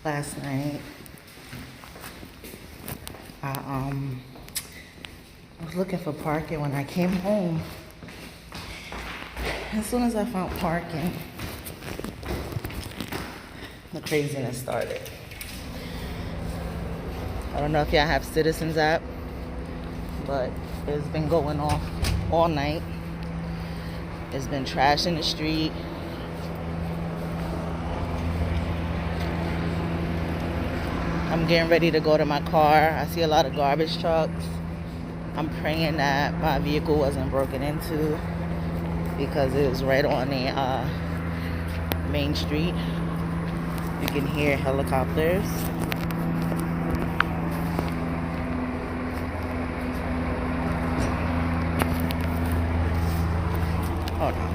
Last night, I was looking for parking when I came home. As soon as I found parking, the craziness started. I don't know if y'all have Citizens app, but it's been going off all night. It's been trash in the street. I'm getting ready to go to my car. I see a lot of garbage trucks. I'm praying that my vehicle wasn't broken into because it was right on the main street. You can hear helicopters. Hold on.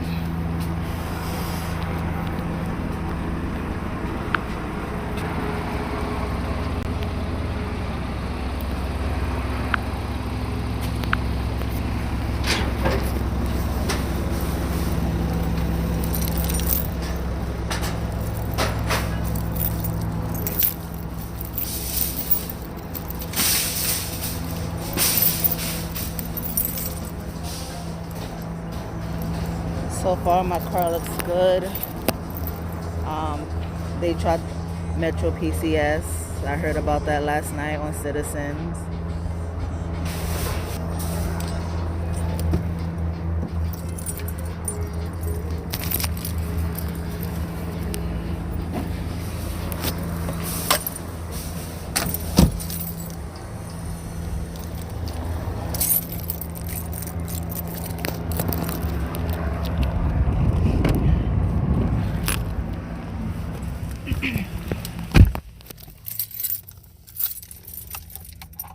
So far, my car looks good. They tried Metro PCS. I heard about that last night on Citizens.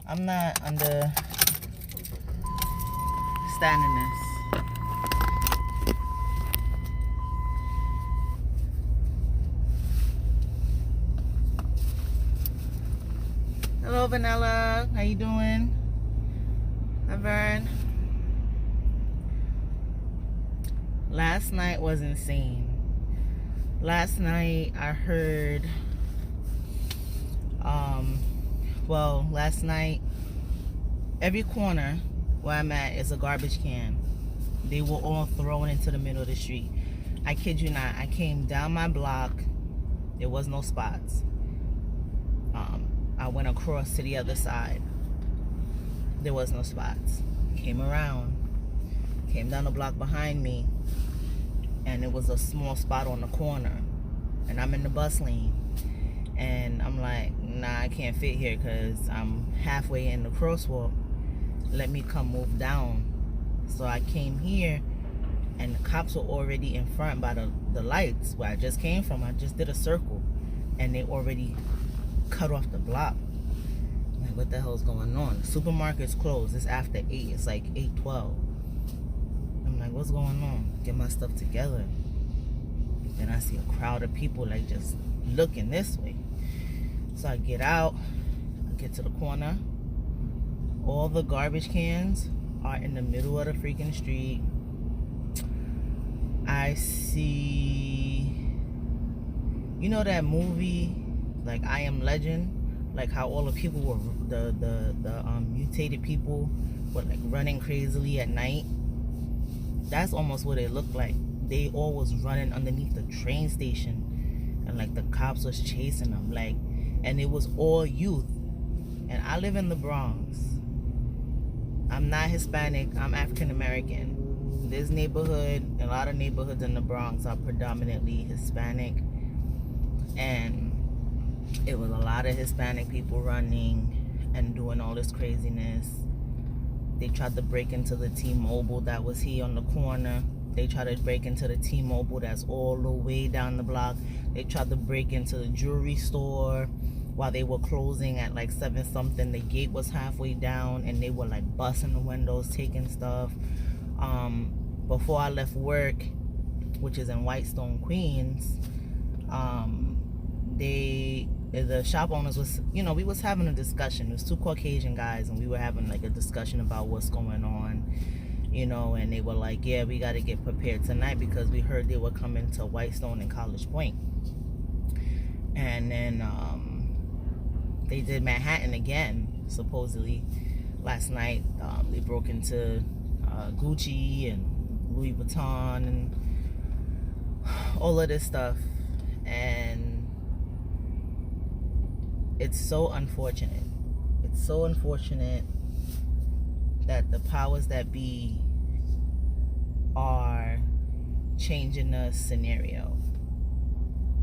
I'm not understanding this. Hello, Vanilla. How you doing? Hi, Vern. Last night was insane. Last night I heard, last night, every corner where I'm at is a garbage can. They were all thrown into the middle of the street. I kid you not. I came down my block. There was no spots. I went across to the other side. There was no spots. Came around. Came down the block behind me. And it was a small spot on the corner. And I'm in the bus lane. And I'm like, nah, I can't fit here because I'm halfway in the crosswalk. Let me come move down. So I came here, and the cops were already in front by the lights where I just came from. I just did a circle, and they already cut off the block. I'm like, what the hell's going on? The supermarket's closed. It's after 8. It's like 8:12. I'm like, what's going on? Get my stuff together. Then I see a crowd of people like just looking this way. So I get out, I get to the corner. All the garbage cans are in the middle of the freaking street. I see, you know that movie, like I Am Legend, like how all the people were, the mutated people were like running crazily at night. That's almost what it looked like. They all was running underneath the train station, and like the cops was chasing them, like, and it was all youth. And I live in the Bronx. I'm not Hispanic, I'm African American. This neighborhood, a lot of neighborhoods in the Bronx are predominantly Hispanic, and it was a lot of Hispanic people running and doing all this craziness. They tried to break into the T-Mobile that was here on the corner. They tried to break into the T-Mobile that's all the way down the block. They tried to break into the jewelry store while they were closing at like 7 something. The gate was halfway down, and they were like busting the windows, taking stuff. Before I left work, which is in Whitestone, Queens, the shop owners was, we was having a discussion. It was 2 Caucasian guys, and we were having like a discussion about what's going on, and they were like, yeah, we got to get prepared tonight because we heard they were coming to Whitestone and College Point. And then they did Manhattan again, supposedly. Last night, they broke into Gucci and Louis Vuitton and all of this stuff. And it's so unfortunate. It's so unfortunate that the powers that be are changing the scenario.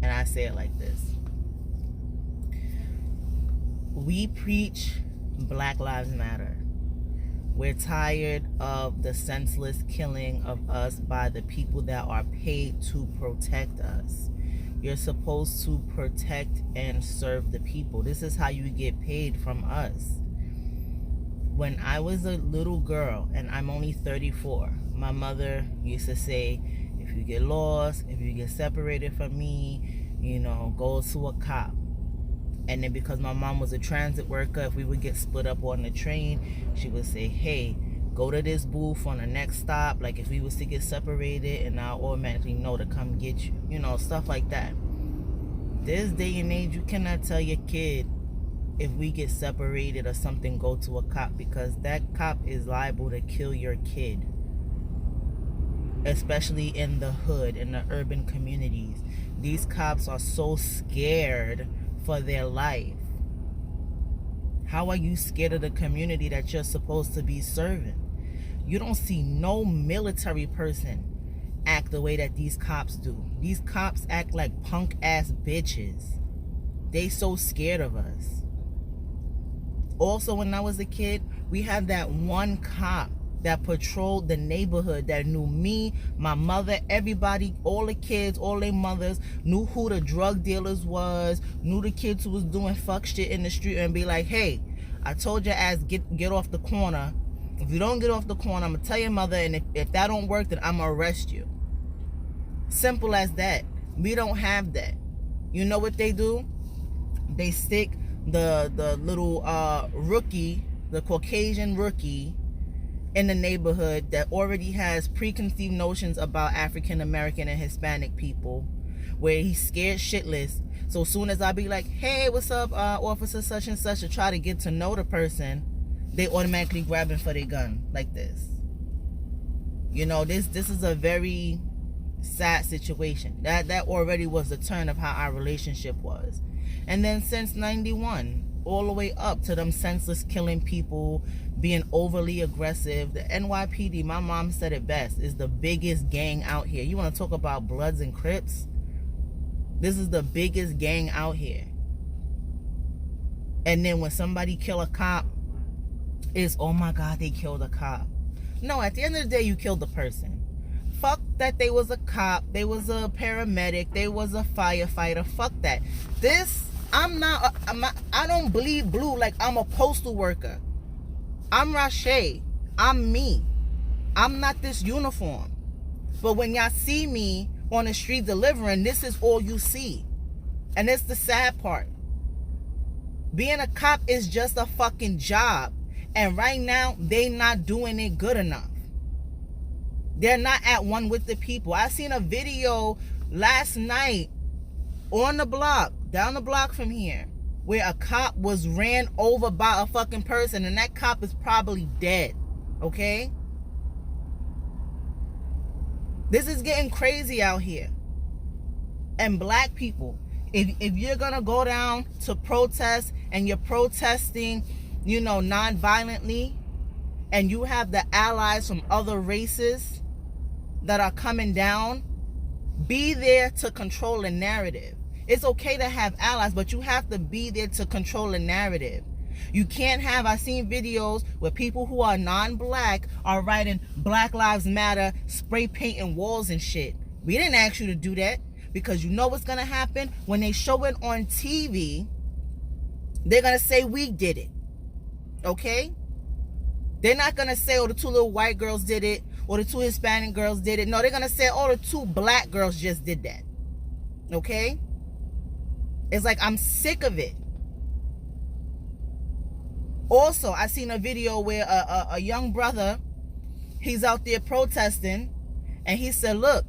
And I say it like this. We preach Black Lives Matter. We're tired of the senseless killing of us by the people that are paid to protect us. You're supposed to protect and serve the people. This is how you get paid from us. When I was a little girl, and I'm only 34, my mother used to say, if you get lost, if you get separated from me, you know, go to a cop. And then because my mom was a transit worker, if we would get split up on the train, she would say, hey, go to this booth on the next stop. Like if we was to get separated, and I'll automatically know to come get you. You know, stuff like that. This day and age, you cannot tell your kid if we get separated or something, go to a cop, because that cop is liable to kill your kid. Especially in the hood, in the urban communities. These cops are so scared for their life. How are you scared of the community that you're supposed to be serving? You don't see no military person act the way that these cops do. These cops act like punk ass bitches. They so scared of us. Also, when I was a kid, we had that one cop that patrolled the neighborhood, that knew me, my mother, everybody, all the kids, all their mothers, knew who the drug dealers was, knew the kids who was doing fuck shit in the street, and be like, hey, I told your ass, get off the corner. If you don't get off the corner, I'm gonna tell your mother, and if that don't work, then I'm gonna arrest you. Simple as that. We don't have that. You know what they do? They stick the little rookie, the Caucasian rookie, in the neighborhood that already has preconceived notions about African American and Hispanic people, where he's scared shitless. So soon as I be like, hey, what's up, officer such and such, to try to get to know the person, they automatically grab him for their gun like this. You know, this is a very sad situation. That already was the turn of how our relationship was. And then since 91, all the way up to them senseless killing people, being overly aggressive. The NYPD, my mom said it best, is the biggest gang out here. You want to talk about Bloods and Crips? This is the biggest gang out here. And then when somebody kill a cop, it's, oh my God, they killed a cop. No, at the end of the day, you killed the person. Fuck that they was a cop, they was a paramedic, they was a firefighter. Fuck that. I don't bleed blue like I'm a postal worker. I'm Rashay. I'm me. I'm not this uniform. But when y'all see me on the street delivering, this is all you see. And it's the sad part. Being a cop is just a fucking job. And right now, they not doing it good enough. They're not at one with the people. I seen a video last night on the block, down the block from here, where a cop was ran over by a fucking person, and that cop is probably dead. Okay? This is getting crazy out here. And black people, if you're gonna go down to protest and you're protesting, you know, non-violently, and you have the allies from other races that are coming down, be there to control the narrative. It's okay to have allies, but you have to be there to control the narrative. You can't have, I've seen videos where people who are non-black are writing Black Lives Matter, spray painting walls and shit. We didn't ask you to do that, because you know what's going to happen? When they show it on TV, they're going to say we did it. Okay? They're not going to say, oh, the two little white girls did it, or the two Hispanic girls did it. No, they're going to say, oh, the two black girls just did that. Okay? It's like, I'm sick of it. Also, I seen a video where a young brother, he's out there protesting, and he said, look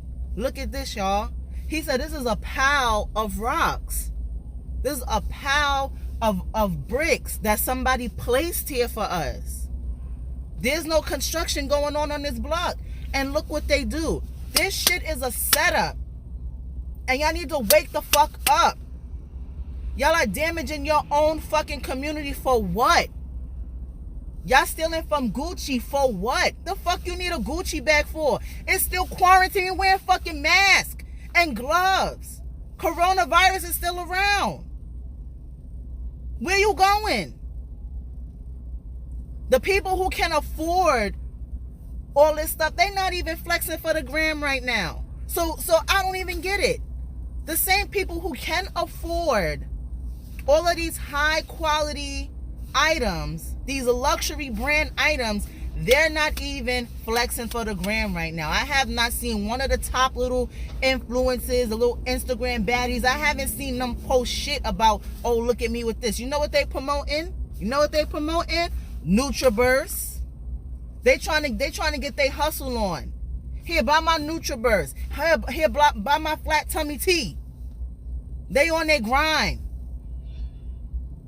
at this, y'all. He said, this is a pile of rocks. This is a pile of bricks that somebody placed here for us. There's no construction going on this block. And look what they do. This shit is a setup. And y'all need to wake the fuck up. Y'all are damaging your own fucking community for what? Y'all stealing from Gucci for what? The fuck you need a Gucci bag for? It's still quarantine. You're wearing fucking masks and gloves. Coronavirus is still around. Where you going? The people who can afford all this stuff, they not even flexing for the gram right now. So I don't even get it. The same people who can afford all of these high quality items, these luxury brand items, they're not even flexing for the gram right now. I have not seen one of the top little influencers, the little Instagram baddies, I haven't seen them post shit about, oh, look at me with this. You know what they promoting? NutriBurst. They trying to get their hustle on. Here, buy my NutriBurst. Here, buy my flat tummy tea. They on their grind.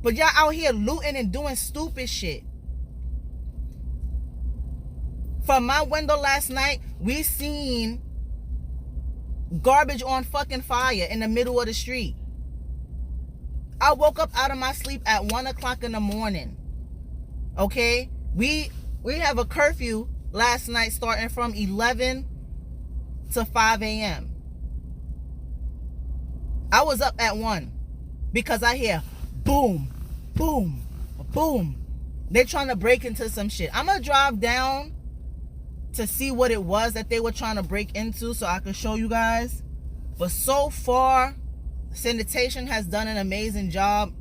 But y'all out here looting and doing stupid shit. From my window last night, we seen garbage on fucking fire in the middle of the street. I woke up out of my sleep at 1 o'clock in the morning. Okay? We have a curfew last night starting from 11 to 5 a.m. I was up at 1 because I hear boom, boom, boom. They're trying to break into some shit. I'm going to drive down to see what it was that they were trying to break into so I can show you guys. But so far, sanitation has done an amazing job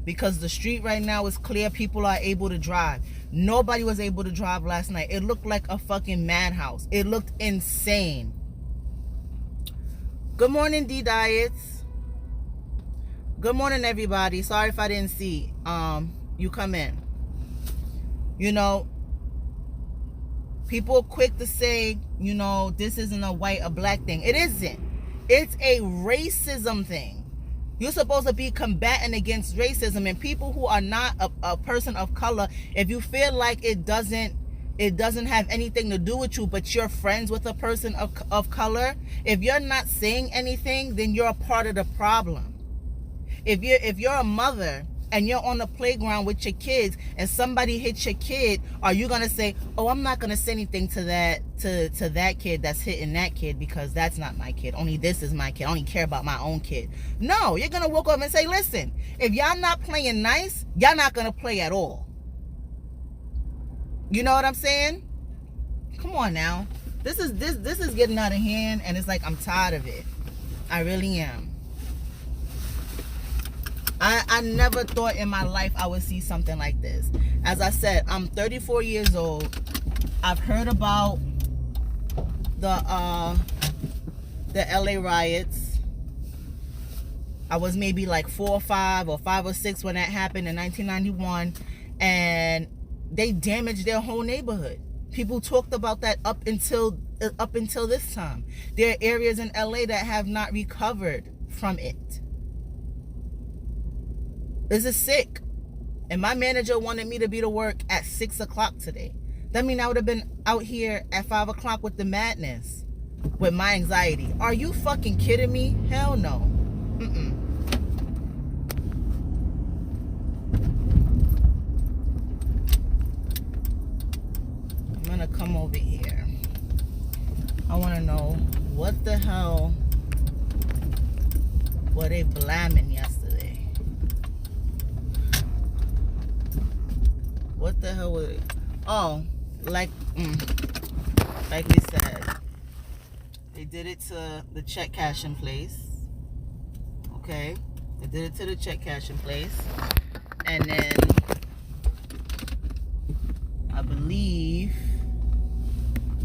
because the street right now is clear. People are able to drive. Nobody was able to drive last night. It looked like a fucking madhouse. It looked insane. Good morning, D Diets. Good morning, everybody. Sorry if I didn't see you come in. You know, people are quick to say, you know, this isn't a white or black thing. It isn't. It's a racism thing. You're supposed to be combating against racism, and people who are not a person of color, if you feel like it doesn't have anything to do with you, but you're friends with a person of color, if you're not saying anything, then you're a part of the problem. If you're a mother and you're on the playground with your kids and somebody hits your kid, are you gonna say, oh, I'm not gonna say anything to that kid that's hitting that kid because that's not my kid, only this is my kid, I only care about my own kid? No, you're gonna walk up and say, listen, if y'all not playing nice, y'all not gonna play at all. You know what I'm saying? Come on now. This is getting out of hand, and it's like I'm tired of it. I really am. I never thought in my life I would see something like this. As I said, I'm 34 years old. I've heard about the LA riots. I was maybe like 4 or 5 or 5 or 6 when that happened in 1991, and they damaged their whole neighborhood. People talked about that up until this time. There are areas in LA that have not recovered from it. This is sick. And my manager wanted me to be to work at 6 o'clock today. That means I would have been out here at 5 o'clock with the madness, with my anxiety. Are you fucking kidding me? Hell no. I'm gonna come over here. I want to know what the hell were they blaming yesterday? What the hell was it? Oh, like we said, they did it to the check cashing place. Okay, they did it to the check cashing place, and then I believe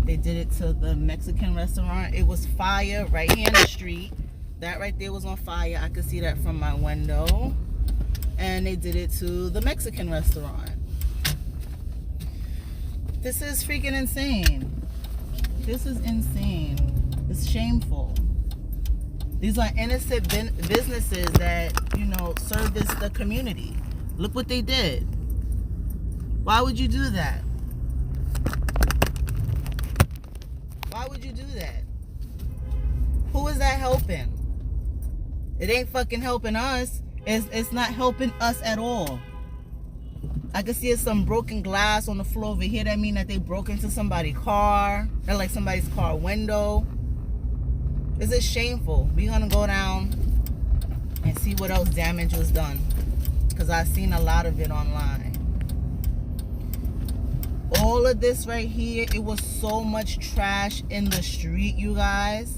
they did it to the Mexican restaurant. It was fire right here in the street. That right there was on fire. I could see that from my window. And they did it to the Mexican restaurant. This is freaking insane. This is insane. It's shameful. These are innocent businesses that, you know, service the community. Look what they did. Why would you do that? Why would you do that? Who is that helping? It ain't fucking helping us. It's not helping us at all. I can see some broken glass on the floor over here. That mean that they broke into somebody's car. Or like somebody's car window. This is shameful. We're gonna go down and see what else damage was done. Because I've seen a lot of it online. All of this right here, it was so much trash in the street, you guys.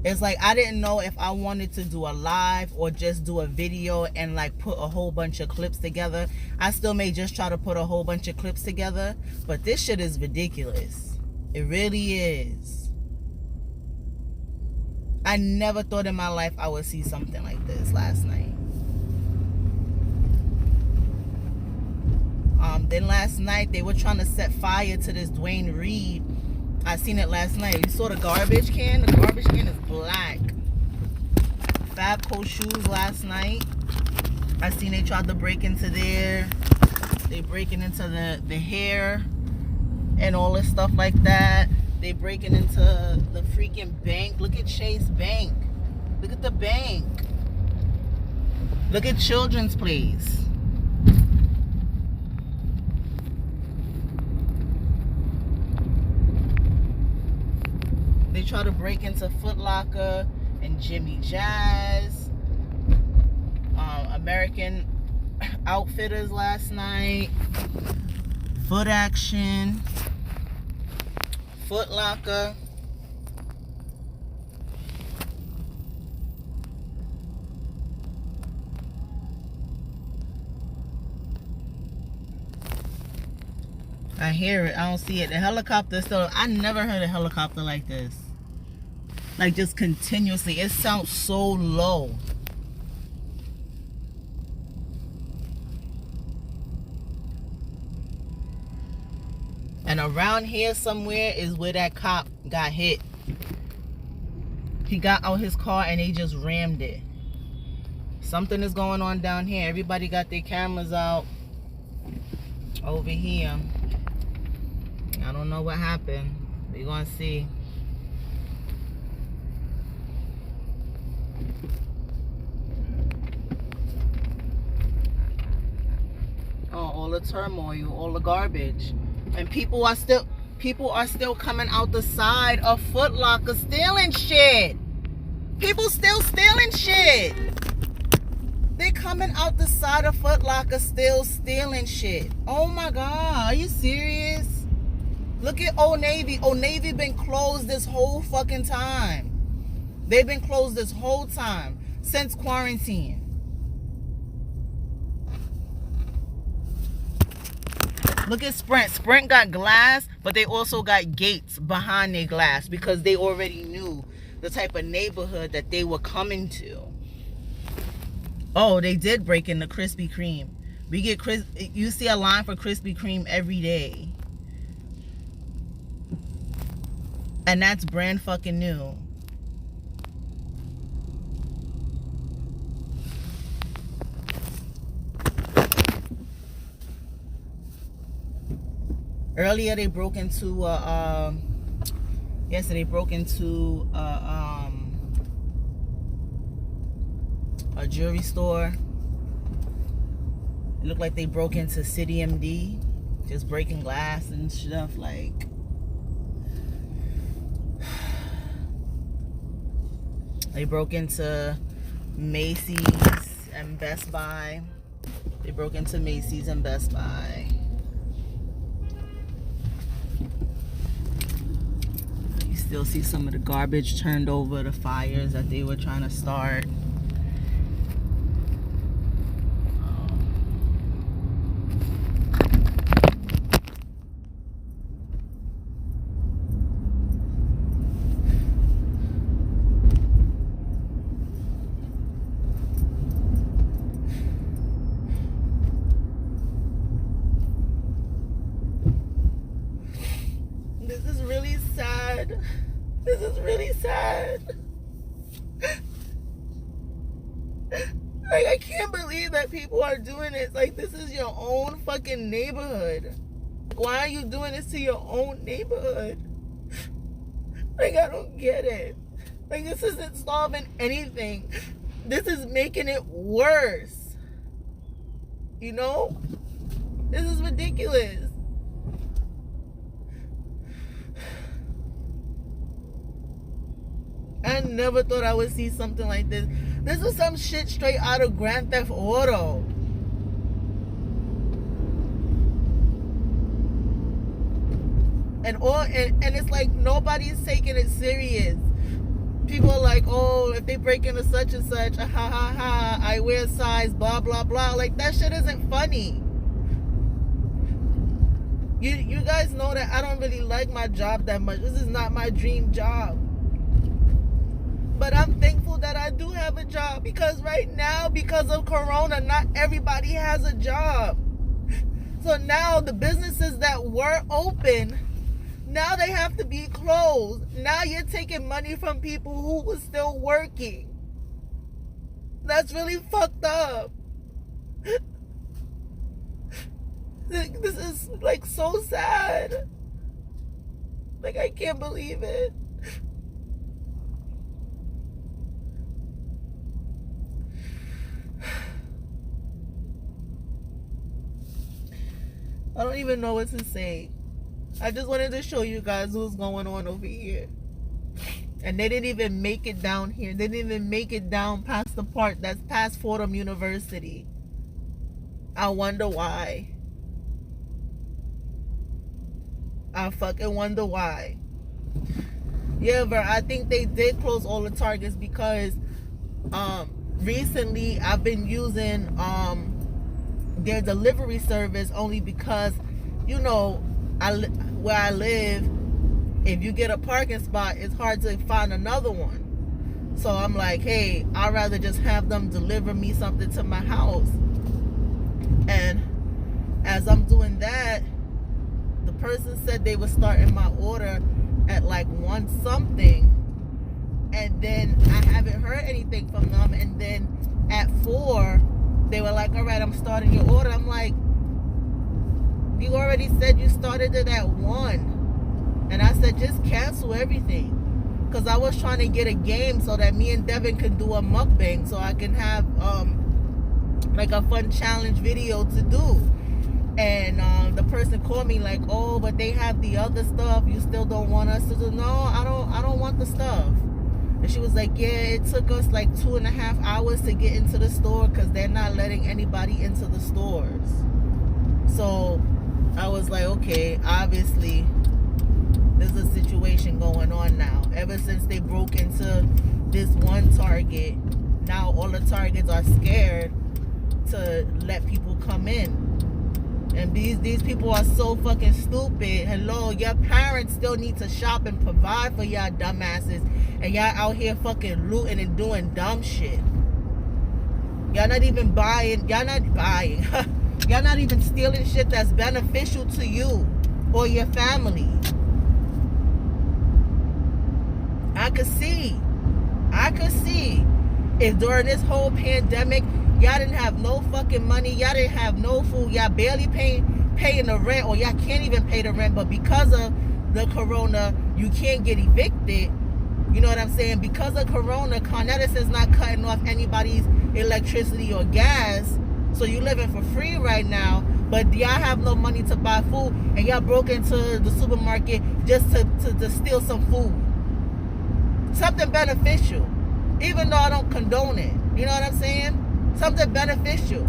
It's like I didn't know if I wanted to do a live or just do a video and like put a whole bunch of clips together. I still may just try to put a whole bunch of clips together, but this shit is ridiculous. It really is. I never thought in my life I would see something like this last night. Then last night they were trying to set fire to this Dwayne Reed. I seen it last night. You saw the garbage can? The garbage can is black. Fabco shoes last night. I seen they tried to break into there. They breaking into the hair and all this stuff like that. They breaking into the freaking bank. Look at Chase Bank. Look at the bank. Look at Children's Place. They try to break into Foot Locker and Jimmy Jazz, American Outfitters last night, Foot Action, Foot Locker. I hear it. I don't see it. The helicopter still. I never heard a helicopter like this. Like just continuously. It sounds so low. And around here somewhere is where that cop got hit. He got out his car and they just rammed it. Something is going on down here. Everybody got their cameras out over here. I don't know what happened. We're gonna see. Oh, all the turmoil, all the garbage. And people are still coming out the side of Foot Locker stealing shit. People still stealing shit. They're coming out the side of Foot Locker still stealing shit. Oh my God, are you serious? Look at Old Navy. Old Navy been closed this whole fucking time. They've been closed this whole time since quarantine. Look at Sprint. Sprint got glass, but they also got gates behind their glass because they already knew the type of neighborhood that they were coming to. Oh, they did break into Krispy Kreme. You see a line for Krispy Kreme every day. And that's brand fucking new. Earlier they broke into yesterday broke into a jewelry store. It looked like they broke into City MD, just breaking glass and stuff like. They broke into Macy's and Best Buy. They broke into Macy's and Best Buy. You still see some of the garbage turned over, the fires that they were trying to start. This is really sad. This is really sad. Like, I can't believe that people are doing this. Like, this is your own fucking neighborhood. Why are you doing this to your own neighborhood? Like, I don't get it. Like, this isn't solving anything. This is making it worse. You know? This is ridiculous. I never thought I would see something like this. This is some shit straight out of Grand Theft Auto. And it's like nobody's taking it serious. People are like, oh, if they break into such and such, ha ha ha, I wear size, blah blah blah. Like, that shit isn't funny. You guys know that I don't really like my job that much. This is not my dream job. But I'm thankful that I do have a job, because right now, because of Corona, not everybody has a job. So now the businesses that were open, now they have to be closed. Now you're taking money from people who were still working. That's really fucked up. This is like so sad. Like, I can't believe it. I don't even know what to say. I just wanted to show you guys what's going on over here. And they didn't even make it down here. They didn't even make it down past the part that's past Fordham University. I wonder why. I fucking wonder why. Yeah, but I think they did close all the Targets because recently I've been using their delivery service only because, you know, where I live, if you get a parking spot, it's hard to find another one. So I'm like, hey, I'd rather just have them deliver me something to my house. And as I'm doing that, the person said they were starting my order at like 1 something, and then I haven't heard anything from them. And then at 4, they were like, all right, I'm starting your order. I'm like, you already said you started it at 1. And I said, just cancel everything. Because I was trying to get a game so that me and Devin can do a mukbang, so I can have like a fun challenge video to do. And the person called me like, oh, but they have the other stuff. You still don't want us to do? No, I don't want the stuff. And she was like, yeah, it took us like 2.5 hours to get into the store because they're not letting anybody into the stores. So I was like, okay, obviously there's a situation going on now. Ever since they broke into this one Target, now all the Targets are scared to let people come in. And these people are so fucking stupid. Hello, your parents still need to shop and provide for y'all dumbasses, and y'all out here fucking looting and doing dumb shit. Y'all not even buying. Y'all not buying. Y'all not even stealing shit that's beneficial to you or your family. I could see if during this whole pandemic, y'all didn't have no fucking money, y'all didn't have no food, y'all barely paying the rent, or y'all can't even pay the rent, but because of the Corona, you can't get evicted. You know what I'm saying? Because of Corona, Con Edison's not cutting off anybody's electricity or gas, so you living for free right now, but y'all have no money to buy food, and y'all broke into the supermarket just to steal some food. Something beneficial. Even though I don't condone it. You know what I'm saying? Something beneficial.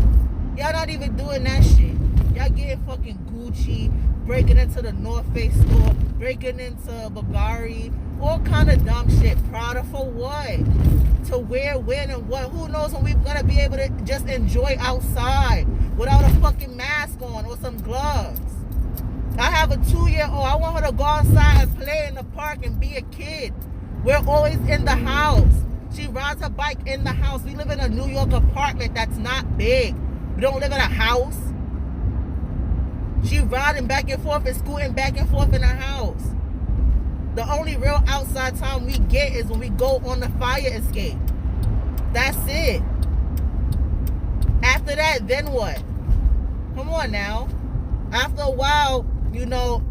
Y'all not even doing that shit. Y'all getting fucking Gucci, breaking into the North Face store, breaking into Bulgari, all kind of dumb shit. Prada for what? To wear, when, and what? Who knows when we're gonna be able to just enjoy outside without a fucking mask on or some gloves. I have a 2-year-old. I want her to go outside and play in the park and be a kid. We're always in the house. She rides her bike in the house. We live in a New York apartment that's not big. We don't live in a house. She riding back and forth and scooting back and forth in her house. The only real outside time we get is when we go on the fire escape. That's it. after that, then what? Come on now. After a while, you know,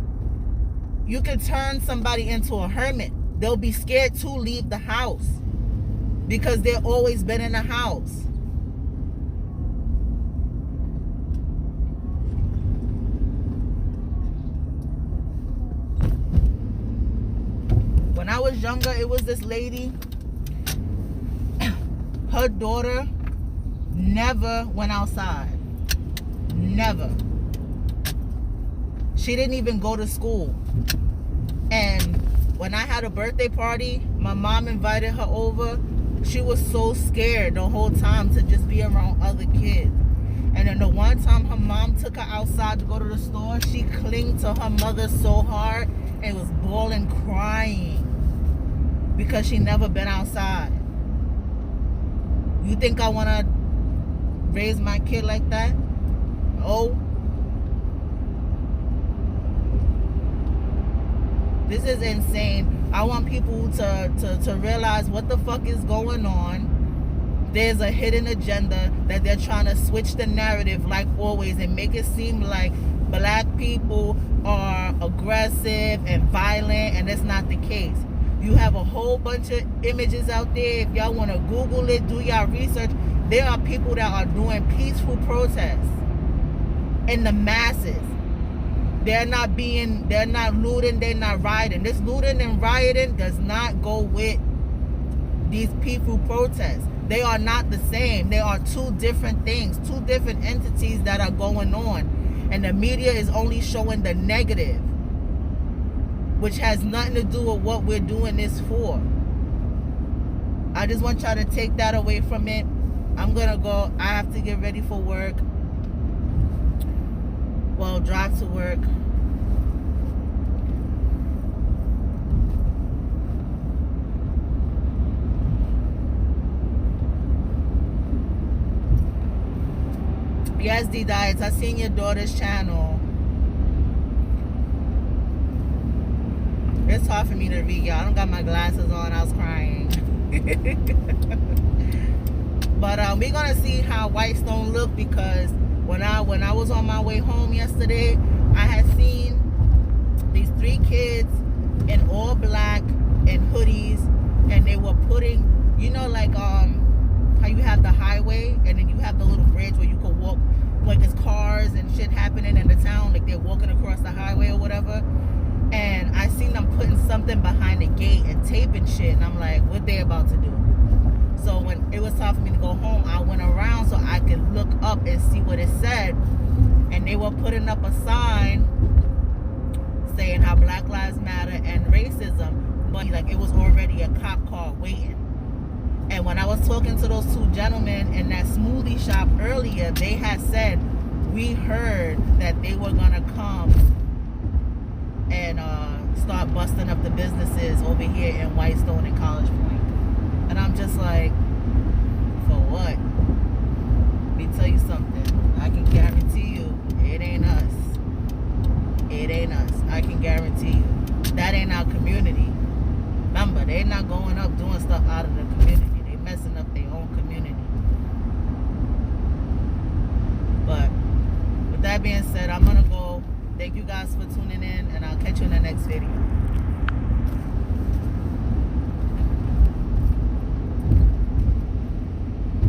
you can turn somebody into a hermit. They'll be scared to leave the house because they've always been in the house. When I was younger, it was this lady. Her daughter never went outside. Never. She didn't even go to school. And when I had a birthday party, my mom invited her over. She was so scared the whole time to just be around other kids. And then the one time her mom took her outside to go to the store, she clung to her mother so hard and was bawling, crying because she never been outside. You think I want to raise my kid like that? Oh. This is insane. I want people to realize what the fuck is going on. There's a hidden agenda that they're trying to switch the narrative like always and make it seem like black people are aggressive and violent, and that's not the case. You have a whole bunch of images out there. If y'all want to Google it, do y'all research. There are people that are doing peaceful protests in the masses. They're not looting, they're not rioting. This looting and rioting does not go with these peaceful protests. They are not the same. They are two different things, two different entities that are going on. And the media is only showing the negative, which has nothing to do with what we're doing this for. I just want y'all to take that away from it. I'm gonna go. I have to get ready for work. Well, drive to work. Yes, D Diets, I seen your daughter's channel. It's hard for me to read, y'all. I don't got my glasses on. I was crying. But we're gonna see how Whitestone look, because when I was on my way home yesterday, I had seen these 3 kids in all black and hoodies, and they were putting, you know, like how you have the highway and then you have the little bridge where you can walk, like there's cars and shit happening in the town, like they're walking across the highway or whatever. And I seen them putting something behind the gate and taping shit, and I'm like, what they about to do? So when it was time for me to go home, I went around so I could look up and see what it said. And they were putting up a sign saying how Black Lives Matter and racism, but like it was already a cop car waiting. And when I was talking to those 2 gentlemen in that smoothie shop earlier, they had said, we heard that they were gonna come and start busting up the businesses over here in Whitestone and College Point. And I'm just like, for what? Let me tell you something. I can guarantee you, it ain't us. It ain't us. I can guarantee you. That ain't our community. Remember, they're not going up doing stuff out of the community. They messing up their own community. But with that being said, I'm gonna go. Thank you guys for tuning in, and I'll catch you in the next video.